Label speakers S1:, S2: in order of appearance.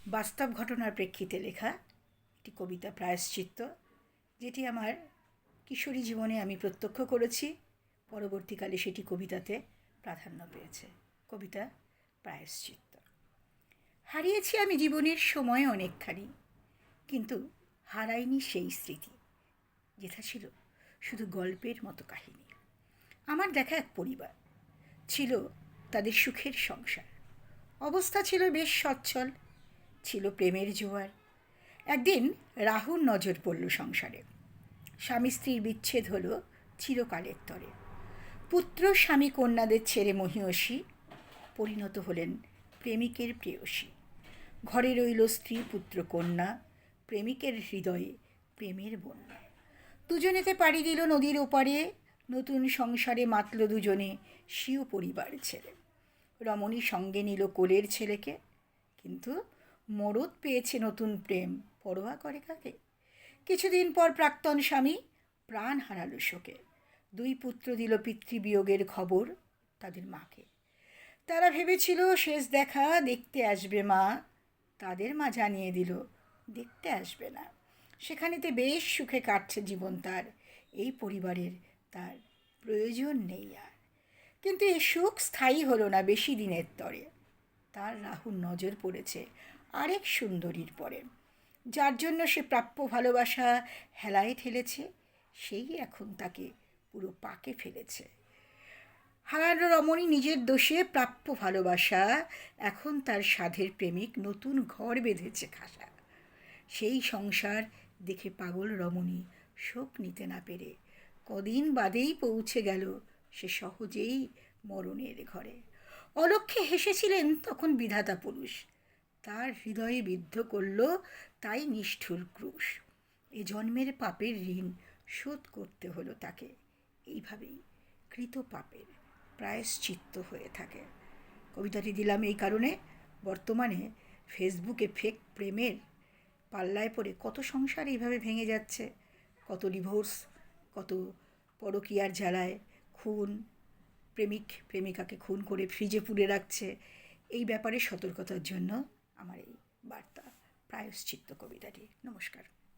S1: বাস্তব ঘটনার প্রেক্ষিতে লেখা একটি কবিতা প্রায়শ্চিত্ত, যেটি আমার কিশোরী জীবনে আমি প্রত্যক্ষ করেছি। পরবর্তীকালে সেটি কবিতাতে প্রাধান্য পেয়েছে। কবিতা প্রায়শ্চিত্ত। হারিয়েছি আমি জীবনের সময় অনেকখানি, কিন্তু হারাইনি সেই স্মৃতি যেথা ছিল শুধু গল্পের মতো কাহিনী। আমার দেখা এক পরিবার ছিল, তাদের সুখের সংসার। অবস্থা ছিল বেশ সচ্ছল, ছিল প্রেমের জোয়ার। একদিন রাহুর নজর পড়ল সংসারে। স্বামী স্ত্রীর বিচ্ছেদ হলো চিরকালের তরে। পুত্র স্বামী কন্যাদের ছেড়ে মহিয়সী পরিণত হলেন প্রেমিকের প্রেয়সী। ঘরে রইল স্ত্রী পুত্র কন্যা, প্রেমিকের হৃদয়ে প্রেমের বন্যা। দুজনেতে পাড়ি দিল নদীর ওপারে, নতুন সংসারে মাতল দুজনে স্বীয় পরিবার ছেড়ে। রমণী সঙ্গে নিল কোলের ছেলেকে, কিন্তু মরদ পেয়েছে নতুন প্রেম, পরোয়া করে কাকে? কিছুদিন পর প্রাক্তন স্বামী প্রাণ হারালো শোকে। দুই পুত্র দিল পিতৃবিয়োগের খবর তাদের মাকে। তারা ভেবেছিল শেষ দেখা দেখতে আসবে মা, তাদের মা জানিয়ে দিল দেখতে আসবে না। সেখানেতে বেশ সুখে কাটছে জীবন তার, এই পরিবারের তার প্রয়োজন নেই আর। কিন্তু এ সুখ স্থায়ী হলো না বেশি দিনের তরে। তার রাহুর নজর পড়েছে আরেক সুন্দরীর পরে, যার জন্য সে প্রাপ্য ভালোবাসা হেলায় ঠেলেছে, সেই এখন তাকে পুরো পাকে ফেলেছে। হারানো রমণী নিজের দোষে প্রাপ্য ভালোবাসা, এখন তার সাধের প্রেমিক নতুন ঘর বেঁধেছে খাসা। সেই সংসার দেখে পাগল রমণী শোক নিতে না পেরে কদিন বাদেই পৌঁছে গেল সে সহজেই মরণের ঘরে। অলক্ষ্যে হেসেছিলেন তখন বিধাতা পুরুষ, তার হৃদয়ে বিদ্ধ করল তাই নিষ্ঠুর ক্রুশ। এ জন্মের পাপের ঋণ শোধ করতে হলো তাকে, এইভাবেই কৃত পাপের প্রায়শ্চিত্ত হয়ে থাকে। কবিতাটি দিলাম এই কারণে, বর্তমানে ফেসবুকে ফেক প্রেমের পাল্লায় পড়ে কত সংসার এইভাবে ভেঙে যাচ্ছে, কত ডিভোর্স, কত পরকীয়ার জ্বালায় খুন, প্রেমিক প্রেমিকাকে খুন করে ফ্রিজে পুড়ে রাখছে। এই ব্যাপারে সতর্কতার জন্য আমার এই বার্তা প্রায়শ্চিত্ত কবিতাটি। নমস্কার।